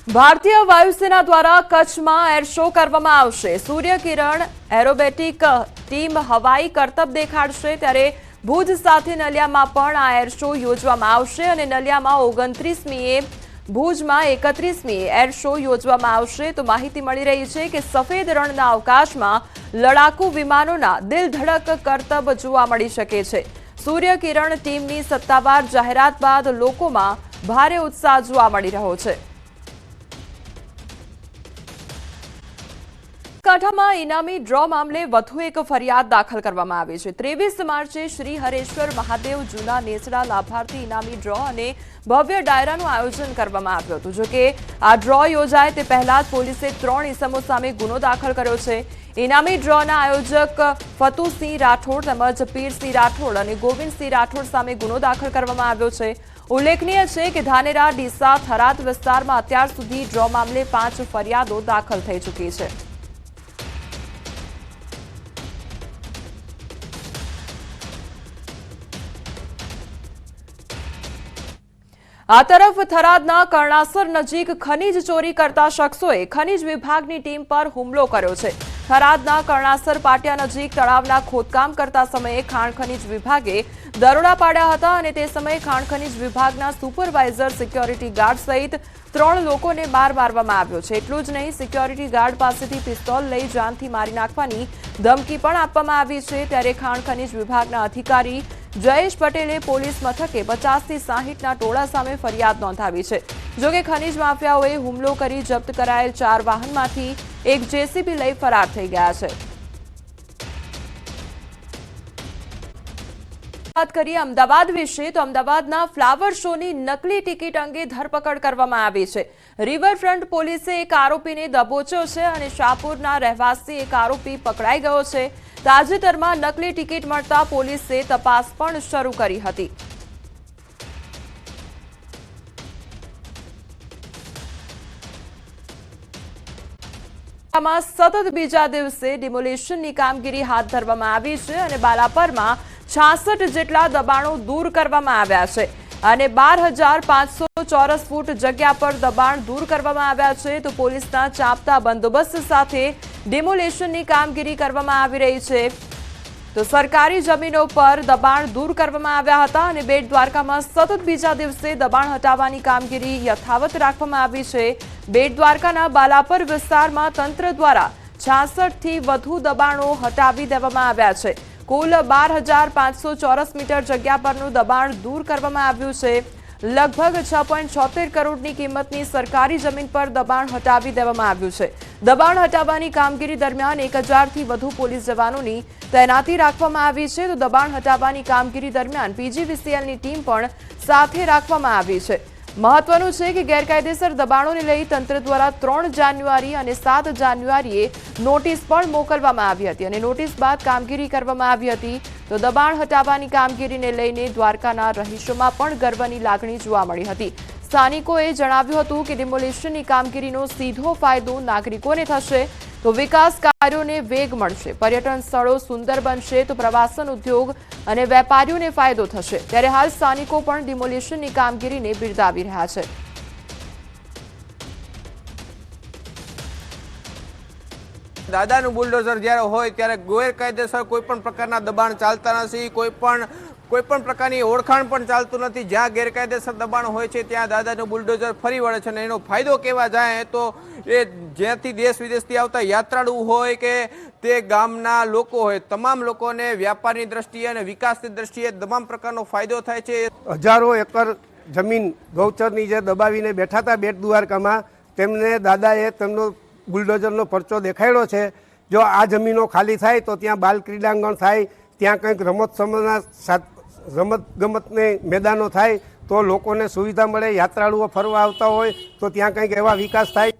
ભારતીય વાયુસેના દ્વારા કચ્છમાં એર શો કરવામાં આવશે। સૂર્યકિરણ એરોબેટિક ટીમ હવાઈ કરતબ દેખાડશે, ત્યારે ભુજ સાથે નલિયામાં પણ આ એર શો યોજવામાં આવશે અને નલિયામાં 29મીએ, ભુજમાં 31મીએ એર શો યોજવામાં આવશે। તો માહિતી મળી રહી છે કે સફેદ રણના અવકાશમાં લડાકુ વિમાનોના દિલધડક કરતબ જોવા મળી શકે છે। સૂર્યકિરણ ટીમની સત્તાવાર જાહેરાત બાદ લોકોમાં ભારે ઉત્સાહ જોવા મળી રહ્યો છે। બનાસકાંઠામાં ઇનામી ડ્રો મામલે વધુ એક ફરિયાદ દાખલ કરવામાં આવી છે। 23 માર્ચે શ્રી હરેશ્વર મહાદેવ જૂના નેસડા લાભાર્થી ઇનામી ડ્રો અને ભવ્ય ડાયરાનું આયોજન કરવામાં આવ્યું હતું। જો કે આ ડ્રો યોજાય તે પહેલા જ પોલીસે 3 ઇસમો સામે ગુનો દાખલ કર્યો છે। ઇનામી ડ્રોના આયોજક ફતુસિંહ રાઠોડ તેમજ પીરસિંહ રાઠોડ અને ગોવિંદસિંહ રાઠોડ સામે ગુનો દાખલ કરવામાં આવ્યો છે। ઉલ્લેખનીય છે કે ધાનેરા, ડીસા, થરાદ વિસ્તારમાં અત્યાર સુધી ડ્રો મામલે 5 ફરિયાદો દાખલ થઈ ચૂકી છે। આ તરફ થરાદના કર્ણાસર નજીક ખનીજ ચોરી કરતા શખ્સોએ ખનીજ વિભાગની ટીમ પર હુમલો કર્યો છે। થરાદના કર્ણાસર પાટિયા નજીક તળાવના ખોદકામ કરતા સમયે ખાણ ખનીજ વિભાગે દરોડા પાડ્યા હતા અને તે સમયે ખાણ ખનીજ વિભાગના સુપરવાઇઝર, સિક્યોરિટી ગાર્ડ સહિત 3 લોકોને માર મારવામાં આવ્યો છે। એટલું જ નહીં, સિક્યોરિટી ગાર્ડ પાસેથી પિસ્તોલ લઈ જાનથી મારી નાખવાની ધમકી પણ આપવામાં આવી છે। ત્યારે ખાણ ખનીજ વિભાગના અધિકારી જયેશ પટેલે પોલીસ મથકે 50 થી 60ના ટોળા સામે ફરિયાદ નોંધાવી છે। જોકે ખનીજ માફિયાઓએ હુમલો કરી જપ્ત કરાયેલ 4 વાહનમાંથી એક જેસીબી લઈ ફરાર થઈ ગયા છે। વાત કરીએ અમદાવાદ વિશે, તો અમદાવાદના ફ્લાવર શોની નકલી ટિકિટ અંગે ધરપકડ કરવામાં આવી છે। રિવરફ્રન્ટ પોલીસે એક આરોપીને દબોચ્યો છે અને શાહપુરના રહેવાસી એક આરોપી પકડાઈ ગયો છે। તાજેતરમાં નકલી ટિકિટ મળતા પોલીસે તપાસ પણ શરૂ કરી હતી। સતત બીજા દિવસે ડિમોલિશનની કામગીરી હાથ ધરવામાં આવી છે અને બાલાપરમાં 66 જેટલા દબાણો દૂર કરવામાં આવ્યા છે અને 12,500 ચોરસ ફૂટ જગ્યા પર દબાણ દૂર કરવામાં આવ્યા છે। તો પોલીસના ચાંપતા બંદોબસ્ત સાથે ડિમોલિશનની કામગીરી કરવામાં આવી રહી છે। તો સરકારી જમીનો પર દબાણ દૂર કરવામાં આવ્યા હતા અને બેટ દ્વારકામાં સતત બીજા દિવસે દબાણ હટાવવાની કામગીરી યથાવત રાખવામાં આવી છે। બેટ દ્વારકાના બાલાપર વિસ્તારમાં તંત્ર દ્વારા 66 થી વધુ દબાણો હટાવી દેવામાં આવ્યા છે। કુલ 12,500 ચોરસ મીટર જગ્યા પરનું દબાણ દૂર કરવામાં આવ્યું છે। લગભગ 6.76 કરોડની કિંમતની સરકારી જમીન પર દબાણ હટાવી દેવામાં આવ્યું છે। દબાણ હટાવવાની કામગીરી દરમિયાન 1000 થી વધુ પોલીસ જવાનોની તૈનાતી રાખવામાં આવી છે। તો દબાણ હટાવવાની કામગીરી દરમિયાન પીજીવીસીએલની ટીમ પણ સાથે રાખવામાં આવી છે। મહત્વનું છે કે ગેરકાયદેસર દબાણોને લઈ તંત્ર દ્વારા 3 જાન્યુઆરી અને 7 જાન્યુઆરીએ નોટિસ પણ મોકલવામાં આવી હતી અને નોટિસ બાદ કામગીરી કરવામાં આવી હતી। તો દબાણ હટાવવાની કામગીરીને લઈને દ્વારકાના રહીશોમાં પણ ગર્વની લાગણી જોવા મળી હતી। સ્થાનિકોએ જણાવ્યું હતું કે ડિમોલિશનની કામગીરીનો સીધો ફાયદો નાગરિકોને થશે, તો વિકાસ કાર્યોને વેગ મળશે, પર્યટન સ્થળો સુંદર બનશે, તો પ્રવાસન ઉદ્યોગ અને વેપારીઓને ફાયદો થશે। ત્યારે હાલ સ્થાનિકો પણ ડિમોલિશનની કામગીરીને બિરદાવી રહ્યા છે। દાદાનું બુલડોઝર જ્યારે હોય ત્યારે ગેરકાયદેસર કોઈ પણ પ્રકારના દબાણ ચાલતા નથી, કોઈ પણ પ્રકારની ઓળખાણ પણ ચાલતું નથી। જ્યાં ગેરકાયદેસર દબાણ હોય છે ત્યાં દાદાનું બુલડોઝર ફરી વળે છે અને એનો ફાયદો કેવા જાય તો એ જ્યાંથી દેશ વિદેશથી આવતા યાત્રાળુ હોય કે તે ગામના લોકો હોય, તમામ લોકોને વ્યાપારની દ્રષ્ટિએ અને વિકાસની દ્રષ્ટિએ તમામ પ્રકારનો ફાયદો થાય છે। હજારો એકર જમીન ગૌચરની જે દબાવીને બેઠા હતા બેટ દ્વારકામાં, તેમને દાદાએ તેમનો બુલડોઝરનો પરચો દેખાડ્યો છે। જો આ જમીનો ખાલી થાય તો ત્યાં બાલ ક્રીડાંગણ થાય, ત્યાં કંઈક રમત ગમતને મેદાનો થાય તો લોકોને સુવિધા મળે, યાત્રાળુઓ ફરવા આવતા હોય તો ત્યાં કંઈક એવા વિકાસ થાય।